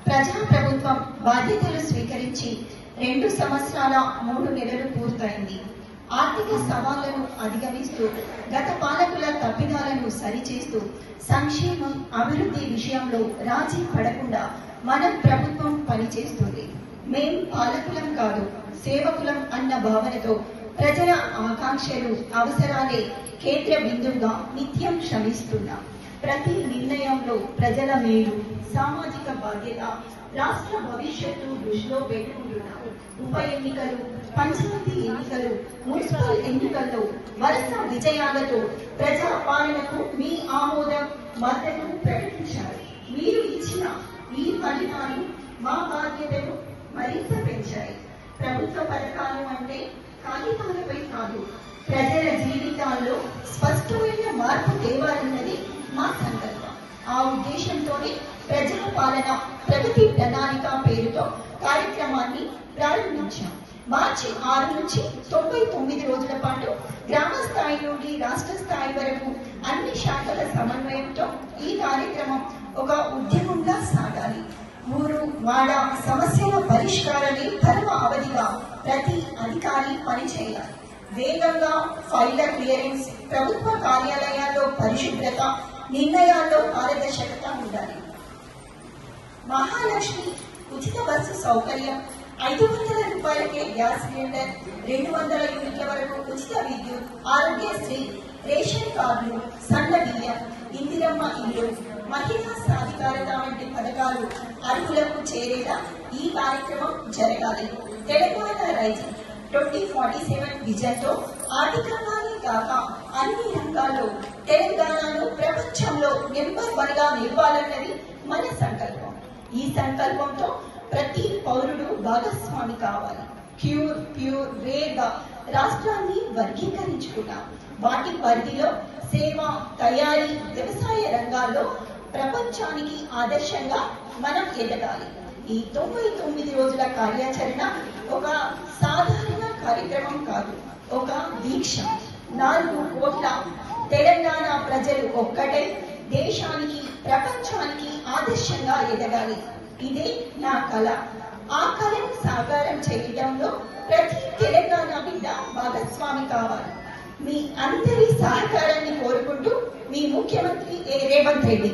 ప్రజాప్రభుత్వం బాధ్యతలు స్వీకరించి 2 సంవత్సరాల 3 నెలలు పూర్తయింది. ఆర్థిక సవాళ్లను అధిగమిస్తూ గత పాలకుల తప్పిదాలను సరిచేస్తూ సంక్షేమం అభివృద్ధి విషయంలో రాజీ పడకుండా మన ప్రభుత్వం పనిచేస్తుంది. మేం పాలకులం కాదు, సేవకులం అన్న భావనతో ప్రజల ఆకాంక్షలు అవసరాలే కేంద్ర బిందువుగా నిత్యం శ్రమిస్తున్నాం. ప్రతి నిర్ణయంలో ప్రజల మేలు, సామాజిక బాధ్యత, రాష్ట్ర భవిష్యత్తు దృష్టిలో పెట్టుకుంటున్నాం. ఉప ఎన్నికలు, పంచాయతీ ఎన్నికలు, మున్సిపల్ ఎన్నికల్లో వరుస విజయాలతో ప్రజా పాలనకు మీ ఆమోదం, మద్దతు ప్రకటించారు. మీరు ఇచ్చిన ఈ ఫలితాలు మా బాధ్యతను మరింత పెంచాయి. ప్రభుత్వ పథకాలు అంటే కాగితాలపై కాదు, ప్రజల జీవితాల్లో స్పష్టమైన మార్పు తేవాలన్నది మా సంకల్పం. ఆ ఉద్దేశంతోనే ప్రజాపాలన ప్రగతి ప్రణాళిక పేరుతో కార్యక్రమాన్ని ప్రారంభించాం. మార్చి 6 నుంచి 99 రోజుల పాటు గ్రామ స్థాయి నుండి రాష్ట్ర స్థాయి వరకు అన్ని శాఖల సమన్వయంతో ఈ కార్యక్రమం ఒక ఉద్యమంగా సాగాలి. ఊరు వాడ సమస్యల పరిష్కారమే పరమ అవధిగా ప్రతి అధికారి పనిచేయాలి. వేగంగా ఫైళ్ల క్లియరెన్స్, ప్రభుత్వ కార్యాలయాల్లో పరిశుభ్రత, నిర్ణయాల్లో పారదర్శకత ఉండాలి. మహాలక్ష్మి ఉచిత బస్సు సౌకర్యం, 500 రూపాయలకే గ్యాస్ సిలిండర్, 200 యూనిట్ల వరకు ఉచిత విద్యుత్, ఆరోగ్యశ్రీ, రేషన్ కార్డులు, సన్న బియ్యం, ఇందిరమ్మ ఇల్లు, మహిళా సాధికారత వంటి పథకాలు అర్హులకు చేరేలా ఈ కార్యక్రమం జరగాలి. తెలంగాణ రైజింగ్ 2047 విజన్తో ఆర్థికంగానే కాక అన్ని రంగాల్లో తెలంగాణను ప్రపంచంలో నెంబర్ 1గా నిలవాలన్నది మన సంకల్పం. ఈ సంకల్పంతో ప్రతి పౌరుడు భాగస్వామి కావాలి. ప్యూర్ రేగా రాష్ట్రాన్ని వర్గీకరించుకున్నాం. వాటి పరిధిలో సేవ, తయారీ, వ్యవసాయ రంగాల్లో ప్రపంచానికి ఆదర్శంగా మనం ఎదగాలి. ఈ 99 రోజుల కార్యాచరణ ఒక సాధారణ కార్యక్రమం కాదు, ఒక దీక్ష. 4 కోట్ల తెలంగాణ ప్రజలు ఒక్కటే దేశానికి, ప్రపంచానికి ఆదర్శంగా ఎదగాలి. ఇదే నా కళ. ఆ కళను సాకారం చేయడంలో ప్రతి తెలంగాణ బిడ్డ భాగస్వామి కావాలి. మీ అందరి సహకారాన్ని కోరుకుంటూ మీ ముఖ్యమంత్రి రేవంత్ రెడ్డి.